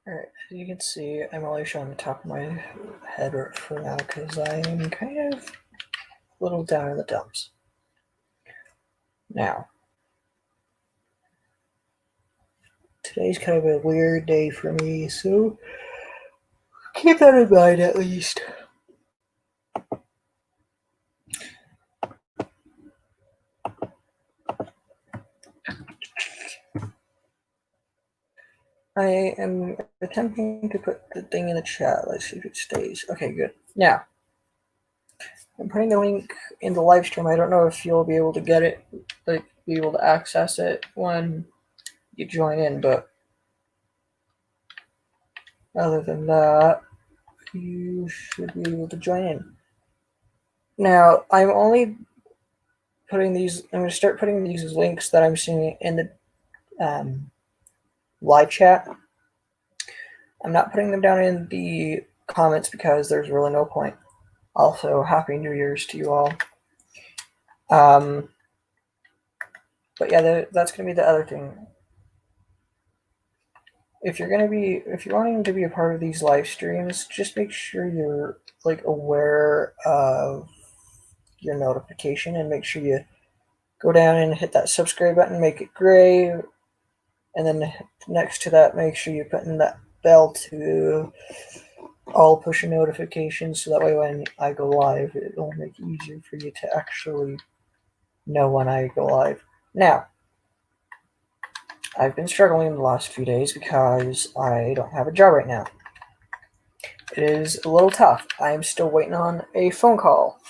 Alright, as you can see, I'm only showing the top of my head for now because I'm kind of a little down in the dumps. Now, today's kind of a weird day for me, so keep that in mind at least. I am attempting to put the thing in the chat. Let's see if it stays. Okay, good. Now, I'm putting the link in the live stream. I don't know if you'll be able to get it, like be able to access it when you join in, but other than that, you should be able to join in. Now, I'm only putting these, I'm going to start putting these links that I'm seeing in the live chat. I'm not putting them down in the comments because there's really no point. Also, Happy New Year's to you all. But yeah, that's going to be the other thing. If you're wanting to be a part of these live streams, just make sure you're like aware of your notification and make sure you go down and hit that subscribe button, make it gray, and then next to that, make sure you put in that bell to all push notifications so that way when I go live, it'll make it easier for you to actually know when I go live. Now, I've been struggling the last few days because I don't have a job right now. It is a little tough. I am still waiting on a phone call.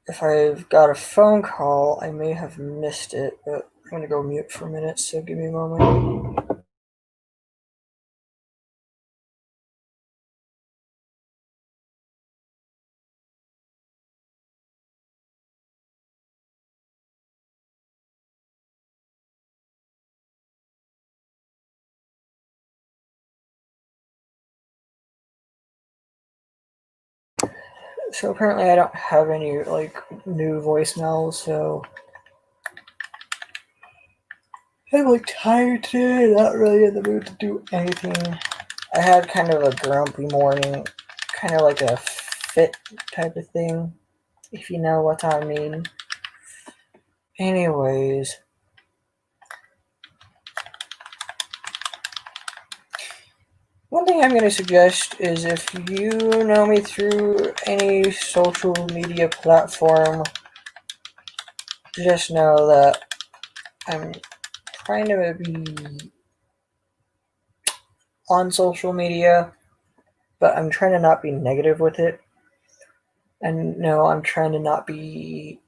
If I've got a phone call, I may have missed it, but I'm going to go mute for a minute, so give me a moment. So apparently I don't have any like new voicemails, so I'm like tired today, not really in the mood to do anything. I had kind of a grumpy morning, kind of like a fit type of thing, if you know what I mean. Anyways, one thing I'm going to suggest is if you know me through any social media platform, just know that I'm trying to be on social media, but I'm trying to not be negative with it. And no, I'm trying to not be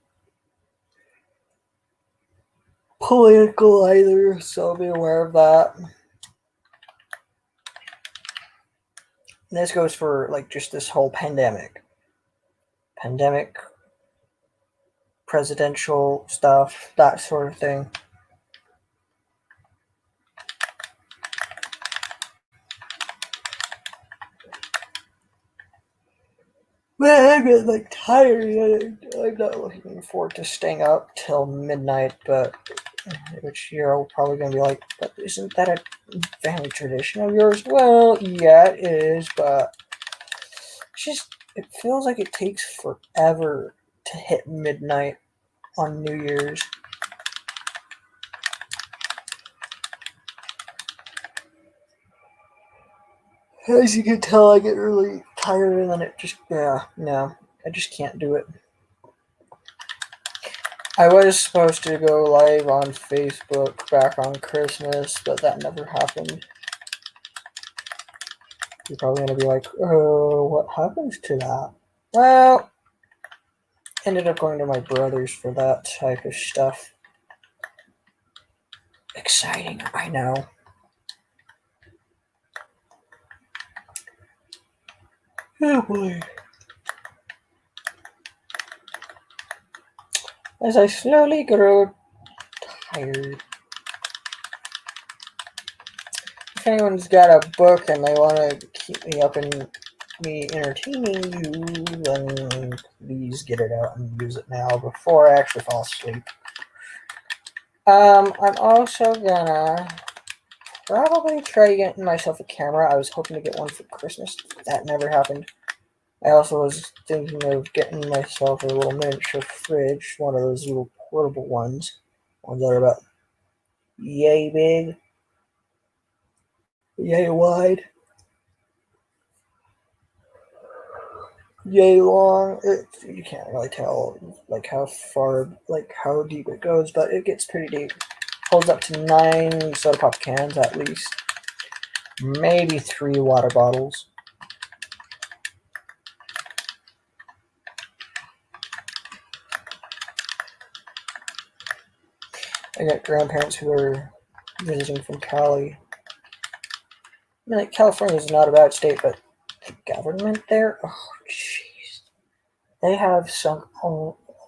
political either, so be aware of that. And this goes for like just this whole pandemic, presidential stuff, that sort of thing. Man, I'm getting like tired. I'm not looking forward to staying up till midnight, but which you're probably gonna be like, but isn't that a family tradition of yours? Well, yeah, it is, but it feels like it takes forever to hit midnight on New Year's. As you can tell, I get really tired and then it just, no, I just can't do it. I was supposed to go live on Facebook back on Christmas, but that never happened. You're probably going to be like, oh, what happens to that? Well, ended up going to my brother's for that type of stuff. Exciting, I know. Oh boy. As I slowly grow tired. If anyone's got a book and they want to keep me up and me entertaining you, then please get it out and use it now before I actually fall asleep. I'm also gonna probably try getting myself a camera. I was hoping to get one for Christmas. That never happened. I also was thinking of getting myself a little miniature fridge, one of those little portable ones that are about yay big, yay wide, yay long. You can't really tell like how far, like how deep it goes, but it gets pretty deep. Holds up to 9 soda pop cans at least, maybe 3 water bottles. I got grandparents who are visiting from Cali. I mean, like, California is not a bad state, but the government there, oh jeez, they have sunk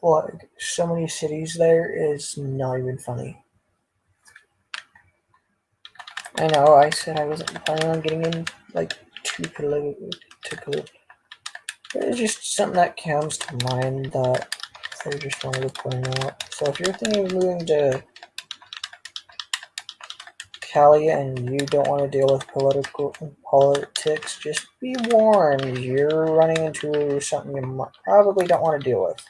like so many cities there is not even funny. I know I said I wasn't planning on getting in like too political, but it's just something that comes to mind that I just wanted to point out. So if you're thinking of moving to Cali and you don't want to deal with politics, just be warned. You're running into something you probably don't want to deal with.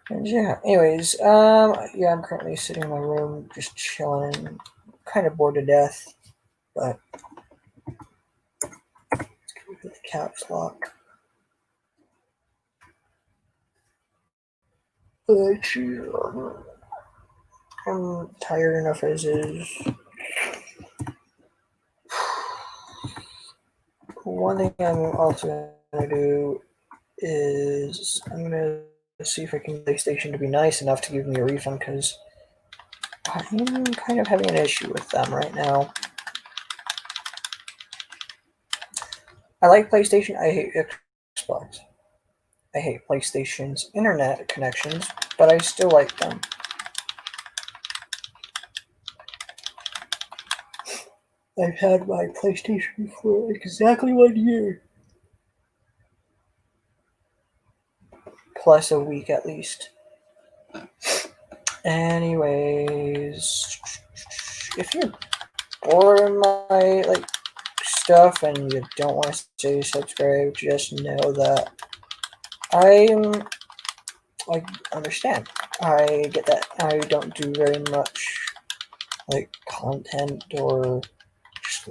And yeah, anyways, yeah, I'm currently sitting in my room, just chilling, and kind of bored to death, but let's keep the caps lock. But I'm tired enough as is. One thing I'm also gonna do is I'm gonna see if I can get PlayStation to be nice enough to give me a refund because I'm kind of having an issue with them right now. I like PlayStation. I hate Xbox. I hate PlayStation's internet connections, but I still like them. I've had my PlayStation for exactly 1 year. Plus a week at least. Anyways, if you're bored of my like stuff and you don't want to stay subscribed, just know that I understand. I get that. I don't do very much like content or just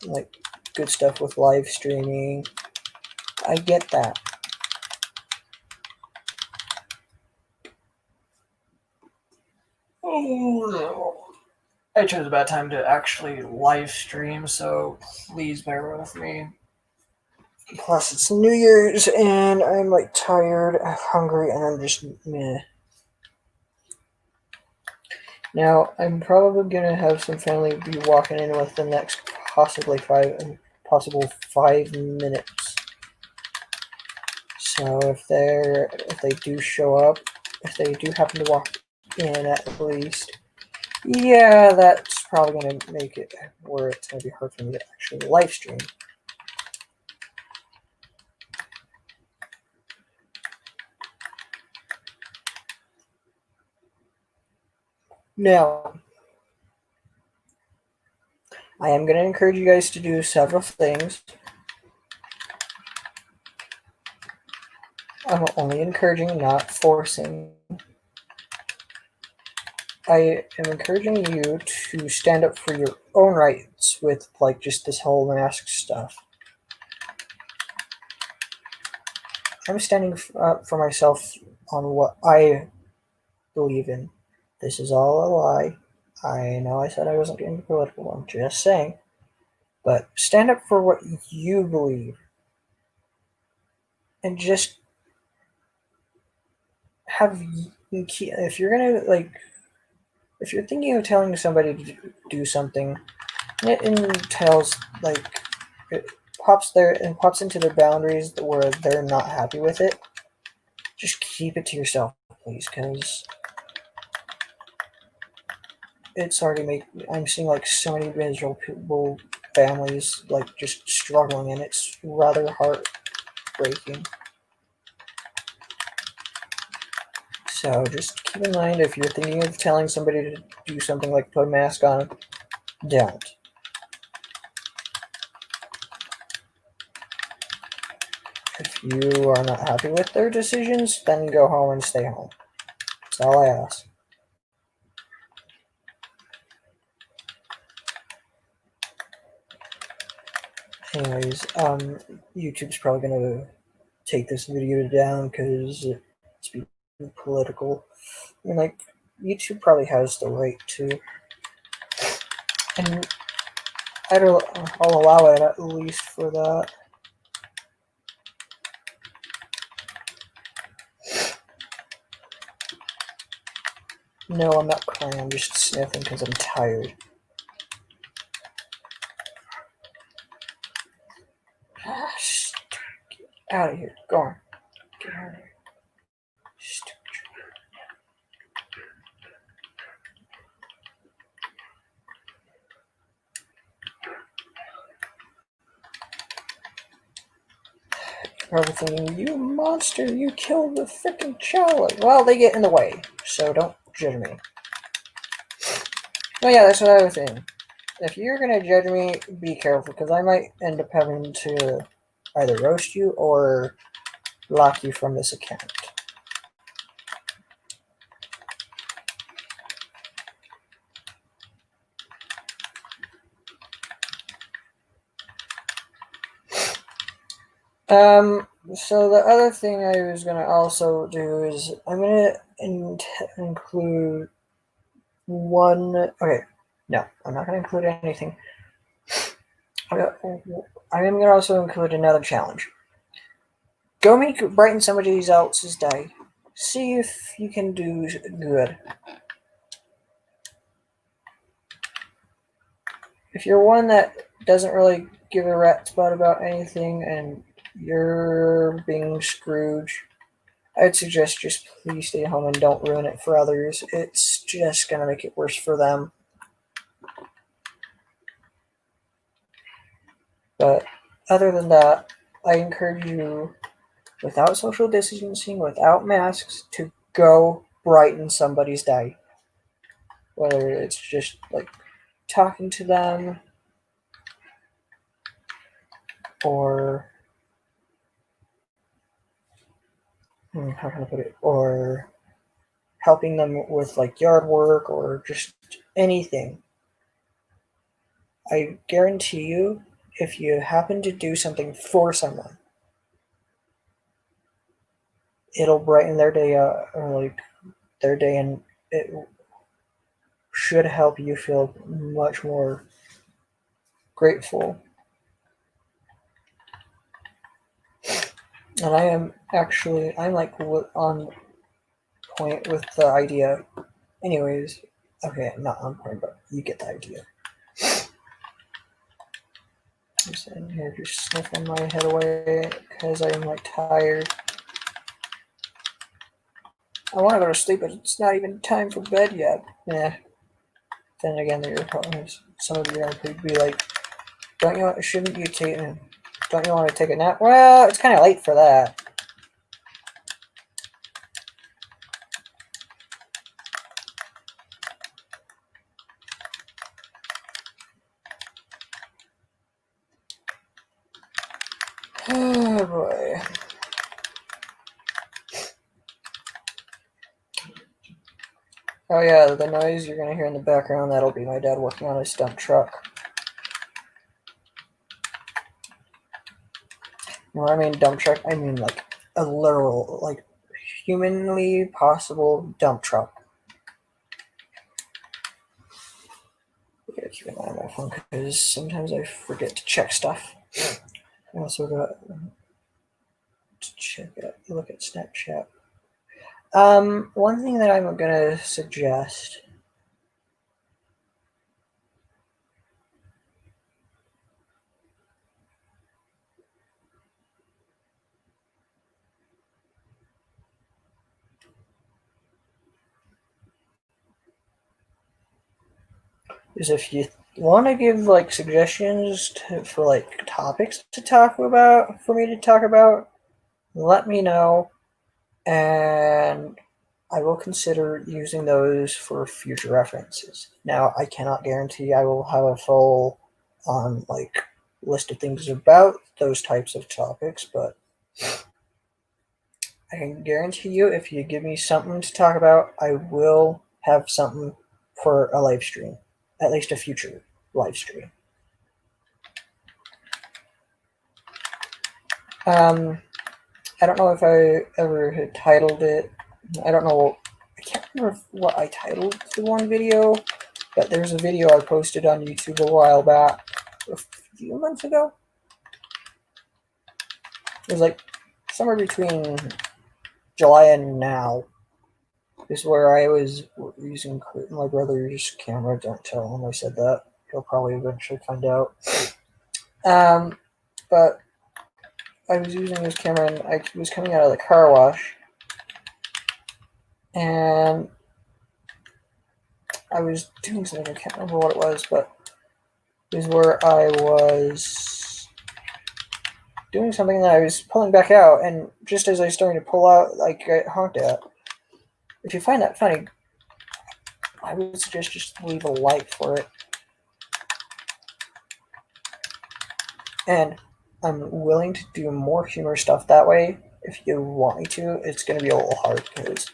like good stuff with live streaming. I get that. Oh no. I chose a bad time to actually live stream, so please bear with me. Plus, it's New Year's, and I'm like tired, hungry, and I'm just meh. Now, I'm probably gonna have some family be walking in with the next possible 5 minutes. So if they do show up, if they do happen to walk in at least, yeah, that's probably gonna make it where it's gonna be hard for me to actually live stream. Now, I am going to encourage you guys to do several things. I'm only encouraging, not forcing. I am encouraging you to stand up for your own rights with like just this whole mask stuff. I'm standing up for myself on what I believe in. This is all a lie. I know I said I wasn't getting political. I'm just saying. But stand up for what you believe. And just have, if you're gonna like, if you're thinking of telling somebody to do something, it entails like it pops into their boundaries where they're not happy with it. Just keep it to yourself, please, because it's already I'm seeing like so many miserable families like just struggling, and it's rather heartbreaking. So just keep in mind, if you're thinking of telling somebody to do something like put a mask on, don't. If you are not happy with their decisions, then go home and stay home. That's all I ask. Anyways, YouTube's probably gonna take this video down because it's being political. I mean, like, YouTube probably has the right to, and I'll allow it at least for that. No, I'm not crying. I'm just sniffing because I'm tired. Get out of here. Go on. Get out of here. Stupid. Probably thinking, you monster, you killed the freaking child. Well, they get in the way, so don't judge me. Oh yeah, that's another thing. If you're gonna judge me, be careful, because I might end up having to either roast you or block you from this account. So the other thing I was gonna also do is I'm gonna include one. Okay, no, I'm not gonna include anything. I am gonna also include another challenge. Go brighten somebody else's day. See if you can do good. If you're one that doesn't really give a rat's butt about anything and you're being Scrooge, I'd suggest just please stay home and don't ruin it for others. It's just gonna make it worse for them. But other than that, I encourage you, without social distancing, without masks, to go brighten somebody's day. Whether it's just like talking to them or how can I put it? Or helping them with like yard work or just anything. I guarantee you, if you happen to do something for someone, it'll brighten their day or like their day, and it should help you feel much more grateful. And I'm like on point with the idea. Anyways, okay, not on point, but you get the idea. I'm sitting here just sniffing my head away because I'm like tired. I want to go to sleep, but it's not even time for bed yet. Yeah. Then again, some of you are going to be like, don't you want to take a nap? Well, it's kind of late for that. Oh boy. Oh yeah, the noise you're gonna hear in the background, that'll be my dad working on his dump truck. When I mean dump truck, I mean like a literal, like humanly possible dump truck. I gotta keep an eye on my phone because sometimes I forget to check stuff. I also got to look at Snapchat. One thing that I'm gonna suggest is, if you want to give like suggestions for like topics to talk about, for me to talk about, let me know, and I will consider using those for future references. Now, I cannot guarantee I will have a full list of things about those types of topics, but I can guarantee you if you give me something to talk about, I will have something for a live stream, at least a future live stream. I don't know if I ever had titled it. I don't know. I can't remember what I titled the one video, but there's a video I posted on YouTube a while back, a few months ago. It was like somewhere between July and now. This is where I was using my brother's camera. Don't tell him I said that. He'll probably eventually find out. But I was using this camera and I was coming out of the car wash. And I was doing something, I can't remember what it was, but it was where I was doing something that I was pulling back out, and just as I was starting to pull out, like, I honked at. If you find that funny, I would suggest just leave a like for it. And I'm willing to do more humor stuff that way. If you want me to, it's going to be a little hard because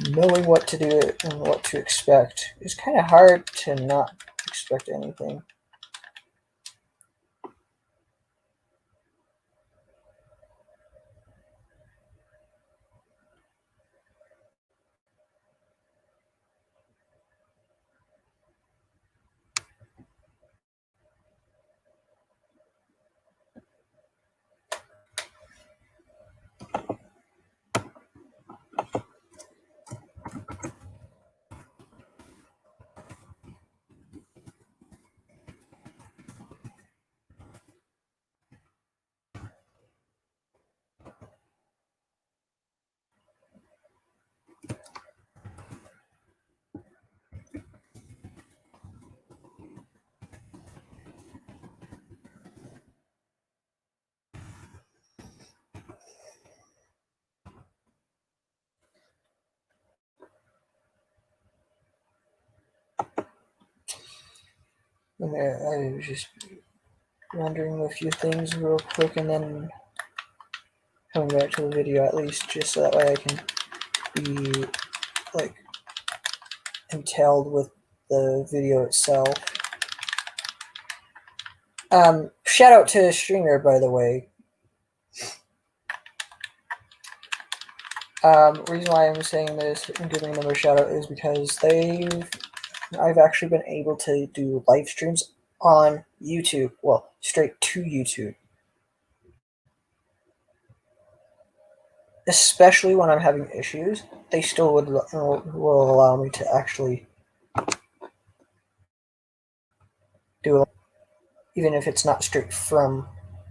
knowing what to do and what to expect is kind of hard to not expect anything. I was just rendering a few things real quick and then coming back to the video at least, just so that way I can be like entailed with the video itself. Shout out to StreamYard, by the way. Reason why I'm saying this and giving them a shout out is because I've actually been able to do live streams on YouTube. Well, straight to YouTube. Especially when I'm having issues, they still will allow me to actually do it, even if it's not straight from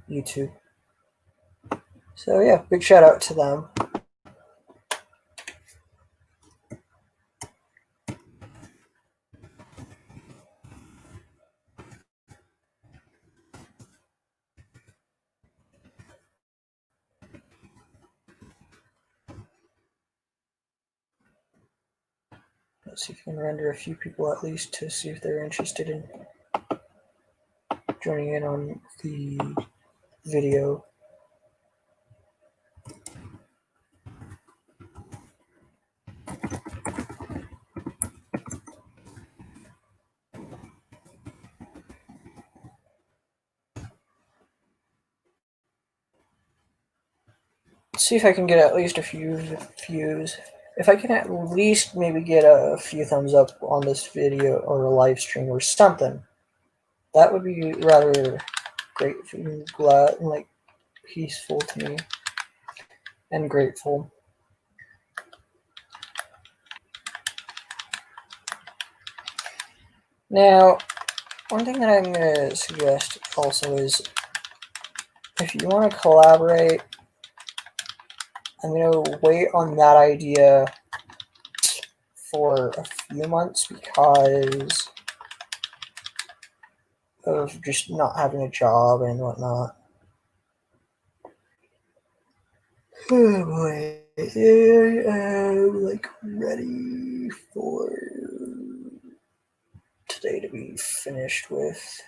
YouTube. So yeah, big shout out to them. Let's see if we can render a few people at least to see if they're interested in joining in on the video. Let's see if I can get at least a few views. If I can at least maybe get a few thumbs up on this video or a live stream or something, that would be rather great and glad and like peaceful to me and grateful. Now, one thing that I'm going to suggest also is if you want to collaborate, I'm going to wait on that idea for a few months because of just not having a job and whatnot. Oh boy. am like ready for today to be finished with.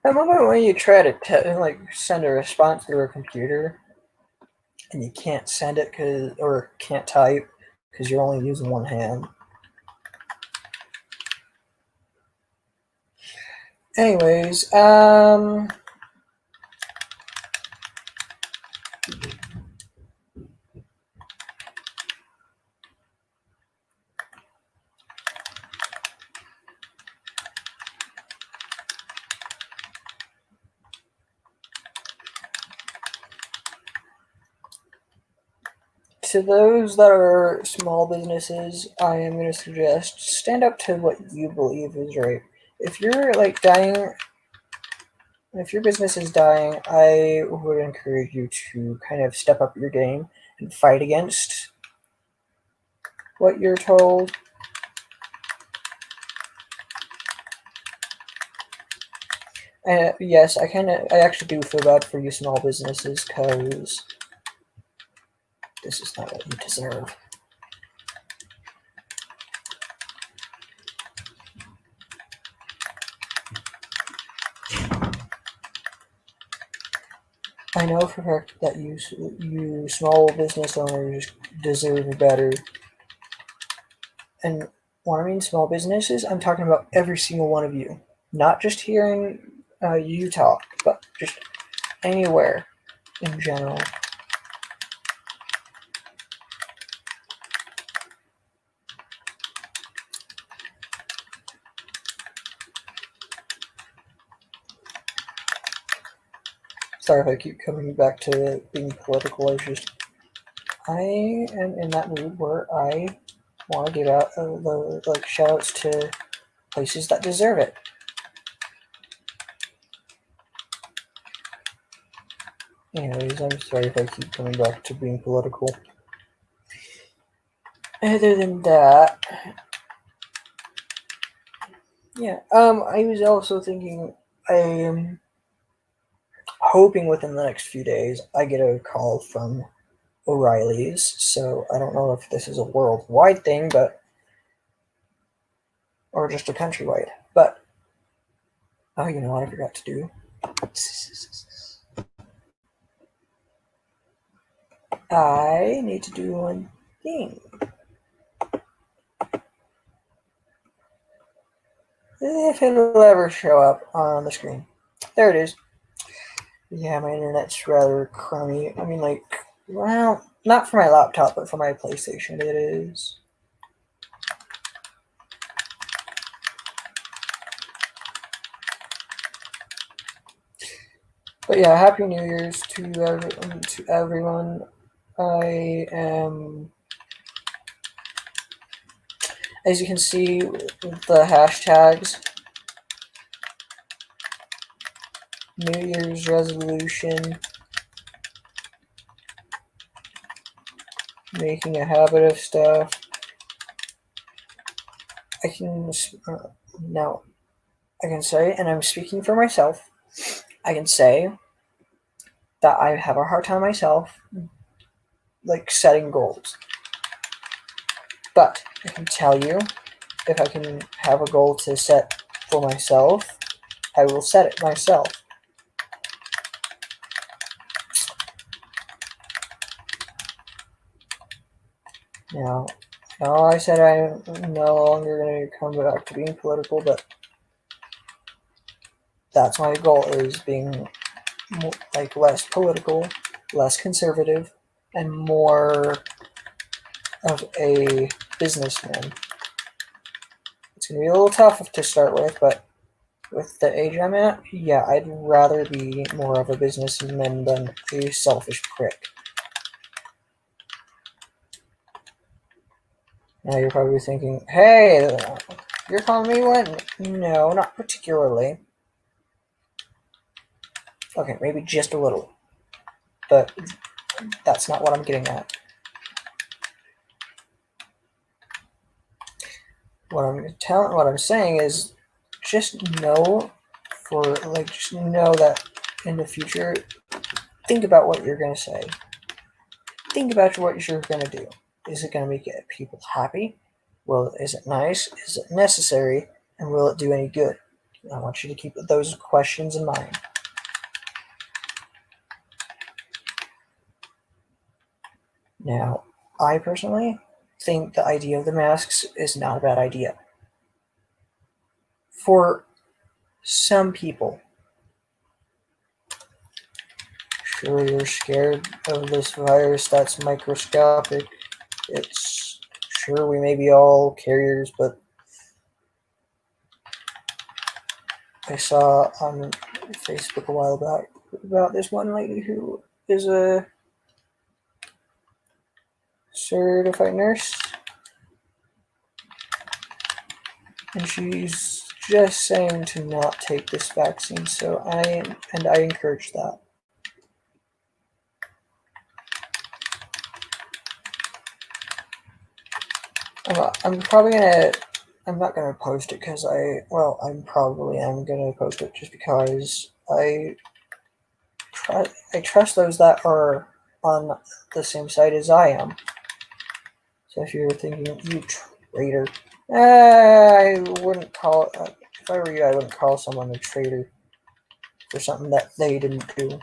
At the moment when you try to like send a response through a computer and you can't send it or can't type because you're only using one hand. Anyways, to those that are small businesses, I am going to suggest stand up to what you believe is right. If you're like dying, if your business is dying, I would encourage you to kind of step up your game and fight against what you're told. Yes, I actually do feel bad for you small businesses because this is not what you deserve. I know for a fact that you small business owners deserve better. And when I mean small businesses, I'm talking about every single one of you, not just here in Utah, but just anywhere in general. Sorry if I keep coming back to being political. I am in that mood where I want to give out the like shout outs to places that deserve it. Anyways, I'm sorry if I keep coming back to being political. Other than that, yeah, I was also thinking I am hoping within the next few days I get a call from O'Reilly's. So I don't know if this is a worldwide thing, but or just a countrywide. But oh, you know what I forgot to do? I need to do one thing. If it'll ever show up on the screen. There it is. Yeah, my internet's rather crummy. I mean, like, well, not for my laptop, but for my PlayStation it is. But yeah, Happy New Year's to everyone. I am, as you can see, the hashtags, New Year's resolution, making a habit of stuff. I can now I can say, and I'm speaking for myself, I can say that I have a hard time myself, like setting goals. But I can tell you, if I can have a goal to set for myself, I will set it myself. Now, I said I'm no longer going to come back to being political, but that's my goal, is being like less political, less conservative, and more of a businessman. It's going to be a little tough to start with, but with the age I'm at, yeah, I'd rather be more of a businessman than a selfish prick. Now you're probably thinking, hey, you're calling me one? No, not particularly. Okay, maybe just a little. But that's not what I'm getting at. What I'm saying is just know just know that in the future, think about what you're gonna say. Think about what you're gonna do. Is it gonna make people happy? Well, is it nice? Is it necessary? And will it do any good? I want you to keep those questions in mind. Now, I personally think the idea of the masks is not a bad idea. For some people, sure, you're scared of this virus that's microscopic. It's sure we may be all carriers, but I saw on Facebook a while back about this one lady who is a certified nurse, and she's just saying to not take this vaccine. So I encourage that. I'm probably gonna. I'm not gonna post it because I'm probably am gonna post it just because I trust those that are on the same side as I am. So if you're thinking, you traitor, I wouldn't call. If I were you, I wouldn't call someone a traitor for something that they didn't do.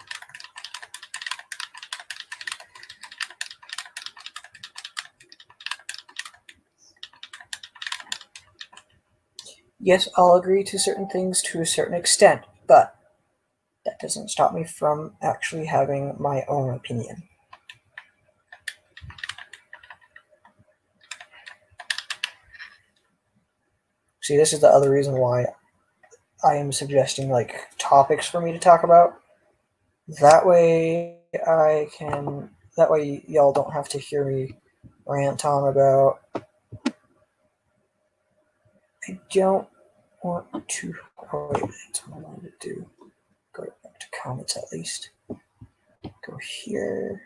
Yes, I'll agree to certain things to a certain extent, but that doesn't stop me from actually having my own opinion. See, this is the other reason why I am suggesting like topics for me to talk about. That way y'all don't have to hear me rant on about. I don't want to. Oh wait, that's what I wanted to do. Go back to comments at least. Go here.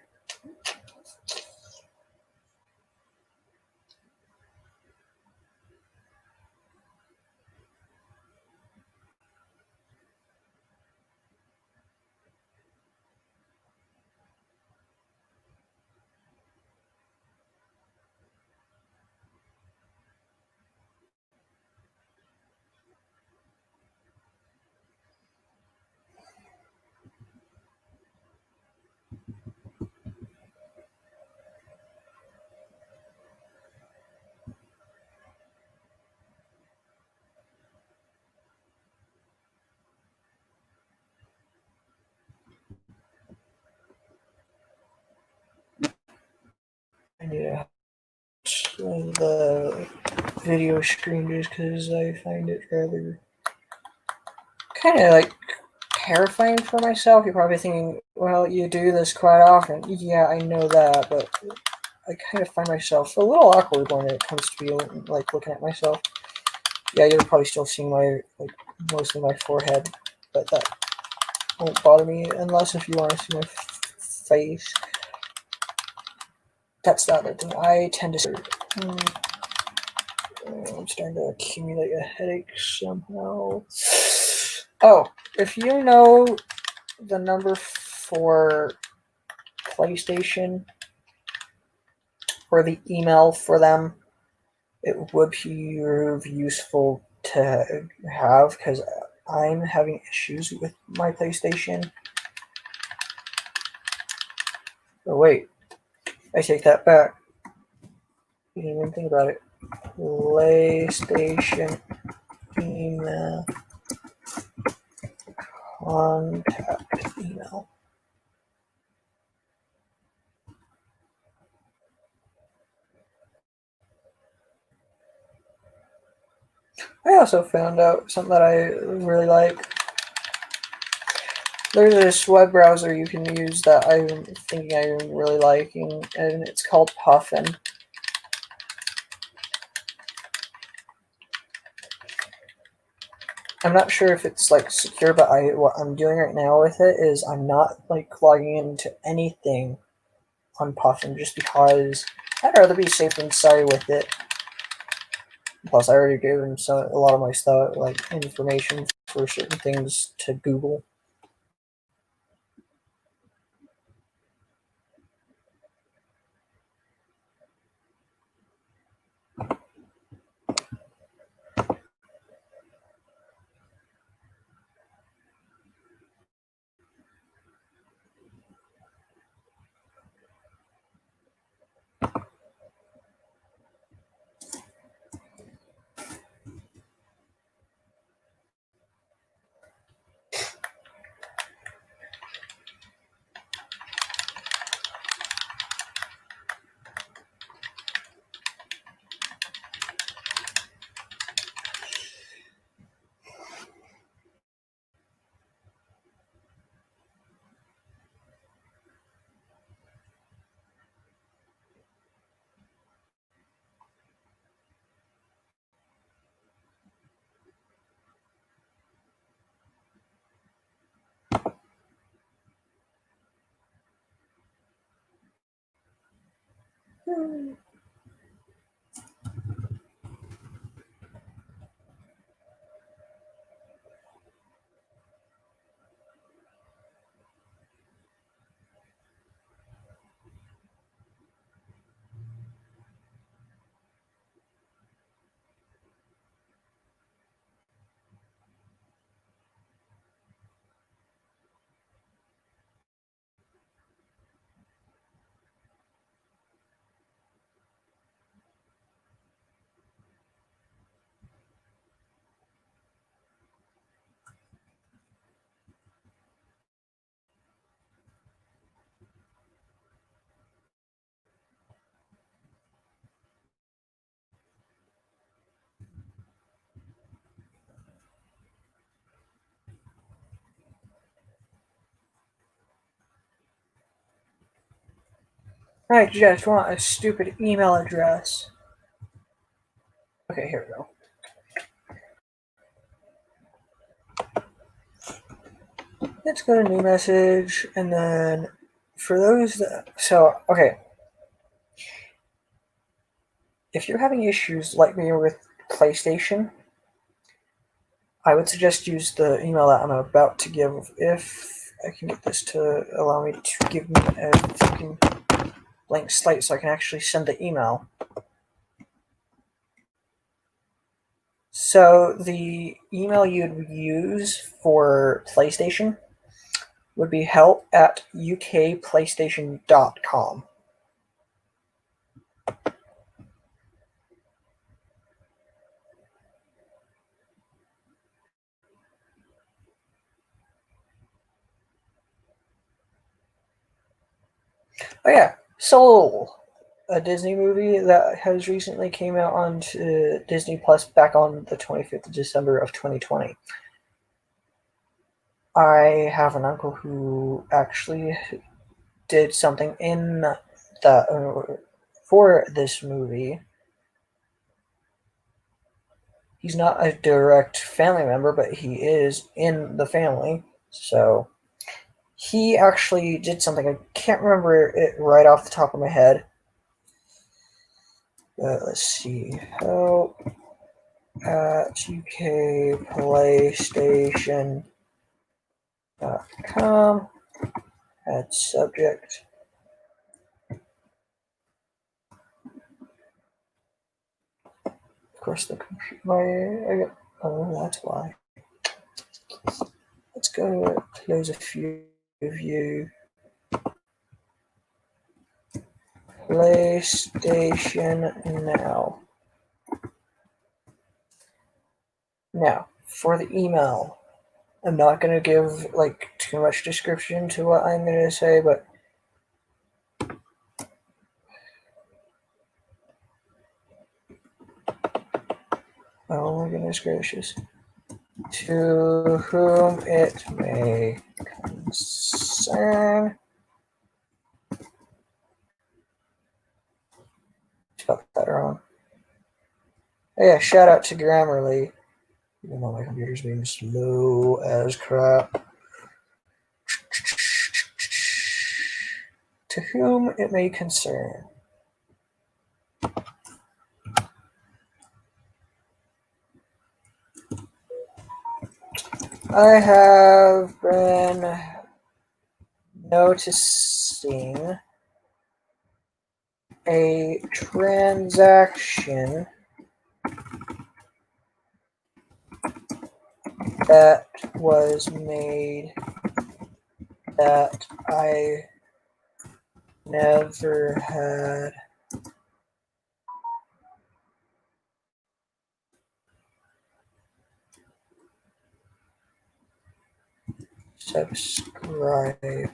I need to the video screen just because I find it rather kind of like terrifying for myself. You're probably thinking, well, you do this quite often. Yeah, I know that, but I kind of find myself a little awkward when it comes to being like looking at myself. Yeah, you're probably still seeing my mostly my forehead, but that won't bother me unless if you want to see my face. That's the other thing. I tend to. I'm starting to accumulate a headache somehow. Oh, if you know the number for PlayStation or the email for them, it would be useful to have because I'm having issues with my PlayStation. Oh wait, I take that back. You didn't even think about it. PlayStation email contact email. I also found out something that I really like. There's this web browser you can use that I'm thinking I'm really liking, and it's called Puffin. I'm not sure if it's like secure, but what I'm doing right now with it is I'm not like logging into anything on Puffin just because I'd rather be safe than sorry with it. Plus, I already gave him a lot of my stuff, like information for certain things to Google. Alright, you guys want a stupid email address. Okay, here we go. Let's go to new message, and then for those that. So, okay. If you're having issues like me with PlayStation, I would suggest use the email that I'm about to give. If I can get this to allow me to give me a fucking blank slate so I can actually send the email. So the email you'd use for PlayStation would be help@ukplaystation.com. Oh yeah, Soul, a Disney movie that has recently came out on Disney Plus back on the 25th of December of 2020. I have an uncle who actually did something in the for this movie. He's not a direct family member, but he is in the family. So he actually did something. I can't remember it right off the top of my head. Let's see. Help at ukplaystation.com. Add subject. Of course, the computer. Oh, that's why. Let's go close a few view. PlayStation Now. Now, for the email, I'm not going to give like too much description to what I'm going to say, but oh my goodness gracious. To whom it may concern. Spelled that wrong. Oh yeah, shout out to Grammarly. Even though my computer's being slow as crap. To whom it may concern. I have been noticing a transaction that was made that I never had subscribed.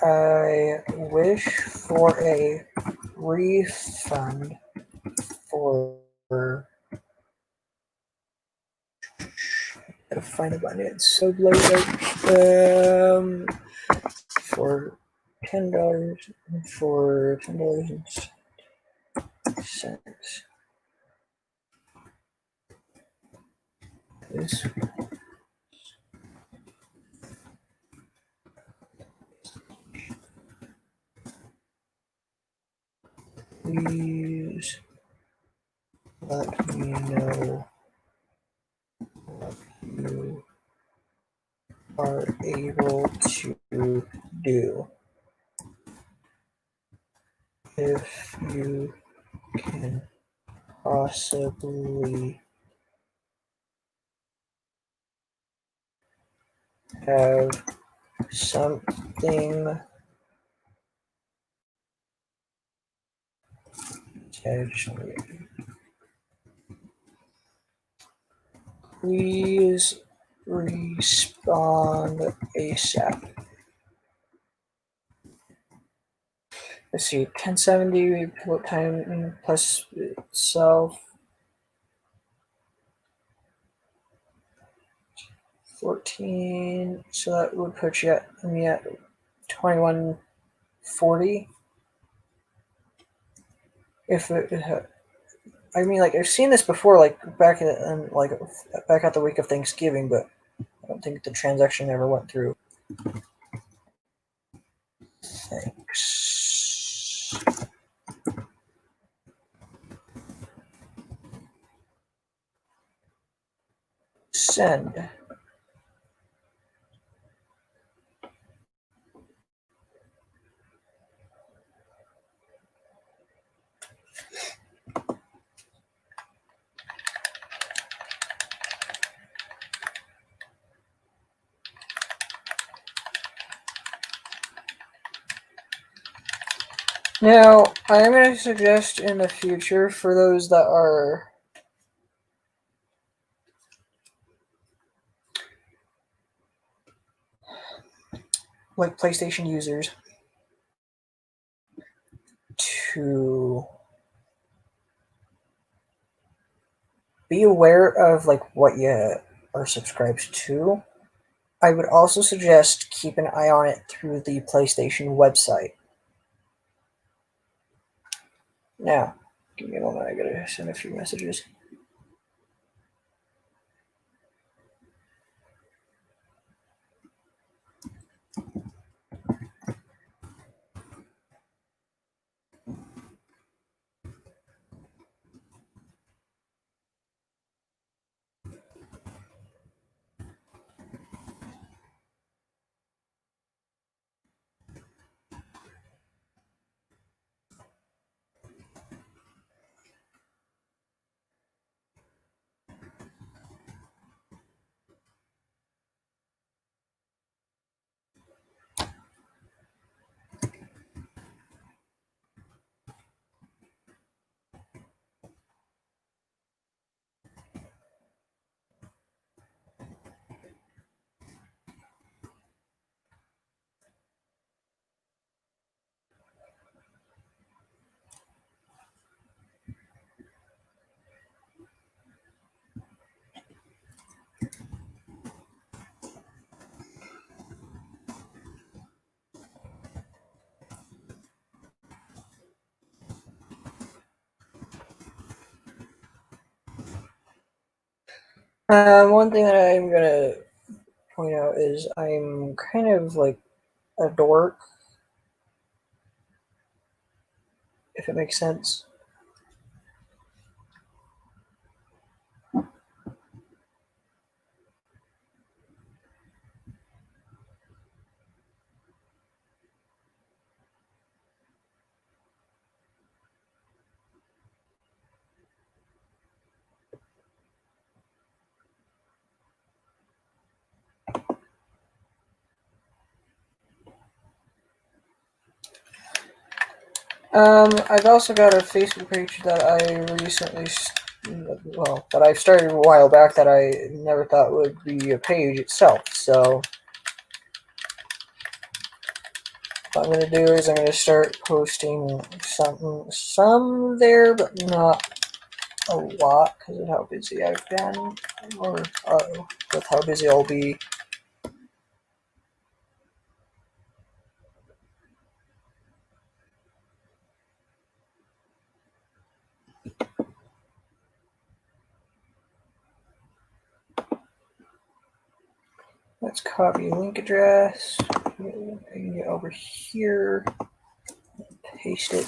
I wish for a refund for. Gotta find the button. It's so low. For $10 for $10.06. This please let me know what you are able to do. If you can possibly have something potentially, please respond ASAP. Let's see, 1070 pivot time plus itself. 14, so that would put you at 2140. If it, I mean, like I've seen this before, like back at the week of Thanksgiving, but I don't think the transaction ever went through. Thanks. Send. Now, I'm going to suggest in the future for those that are like PlayStation users to be aware of like what you are subscribed to. I would also suggest keep an eye on it through the PlayStation website. Now, give me a moment, I gotta send a few messages. One thing that I'm gonna point out is I'm kind of like a dork, if it makes sense. I've also got a Facebook page that I recently, that I've started a while back that I never thought would be a page itself. So what I'm gonna do is I'm gonna start posting some there, but not a lot because of how busy I've been, or with how busy I'll be. Let's copy link address. I can get over here, paste it.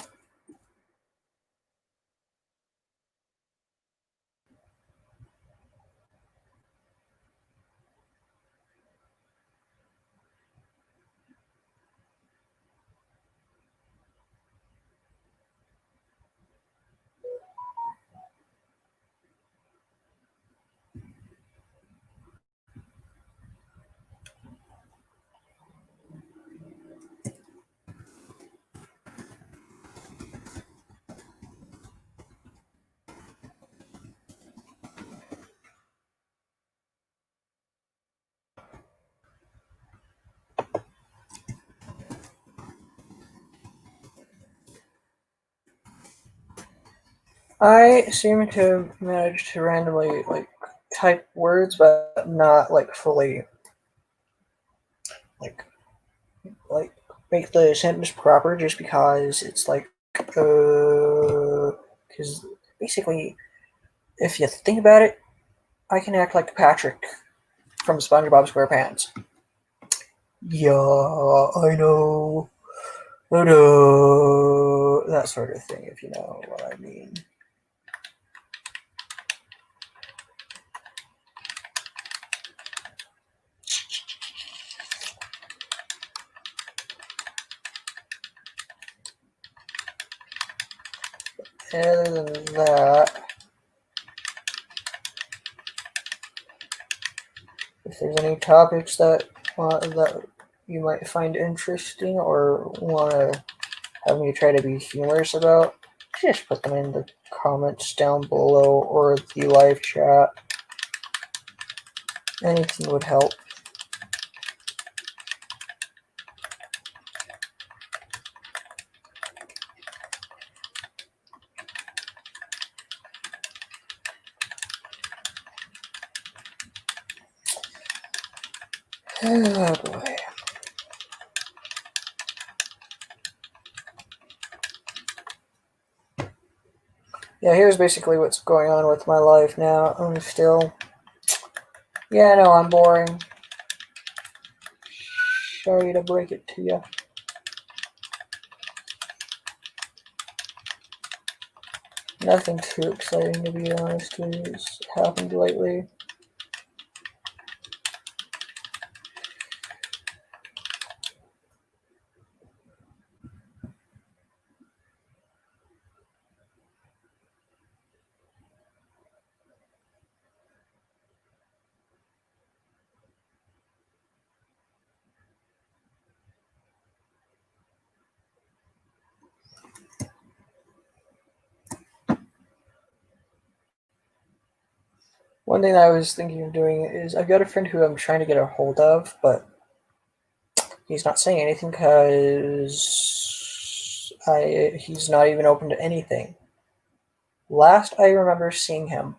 I seem to manage to randomly type words, but not fully like like make the sentence proper, just because it's because basically, if you think about it, I can act like Patrick from SpongeBob SquarePants. Yeah, I know. That sort of thing, if you know what I mean. Other than that, if there's any topics that you might find interesting or want to have me try to be humorous about, just put them in the comments down below or the live chat. Anything would help. Oh boy. Yeah, here's basically what's going on with my life now. I'm still. Yeah, no, I'm boring. Sorry to break it to you. Nothing too exciting, to be honest, has happened lately. One thing I was thinking of doing is I've got a friend who I'm trying to get a hold of, but he's not saying anything because he's not even open to anything. Last I remember seeing him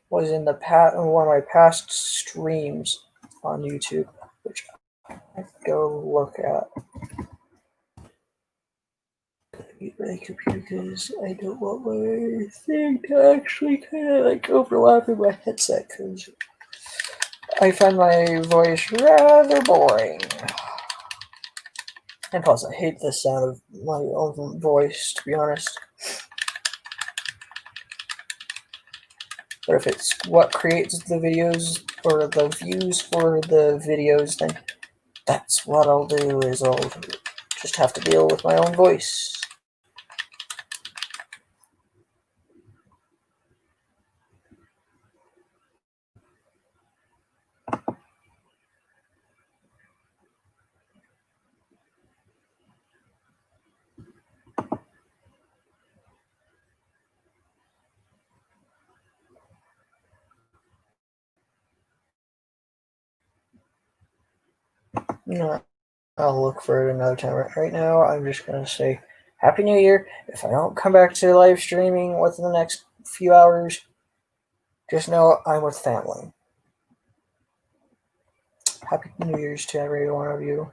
was in one of my past streams on YouTube, which I go look at. hate my computer because I don't want my thing to actually kind of like overlap in my headset because I find my voice rather boring. And plus, I hate the sound of my own voice, to be honest. But if it's what creates the videos or the views for the videos, then that's what I'll do, is I'll just have to deal with my own voice. No, I'll look for it another time. Right now, I'm just going to say Happy New Year. If I don't come back to live streaming within the next few hours, just know I'm with family. Happy New Year's to every one of you.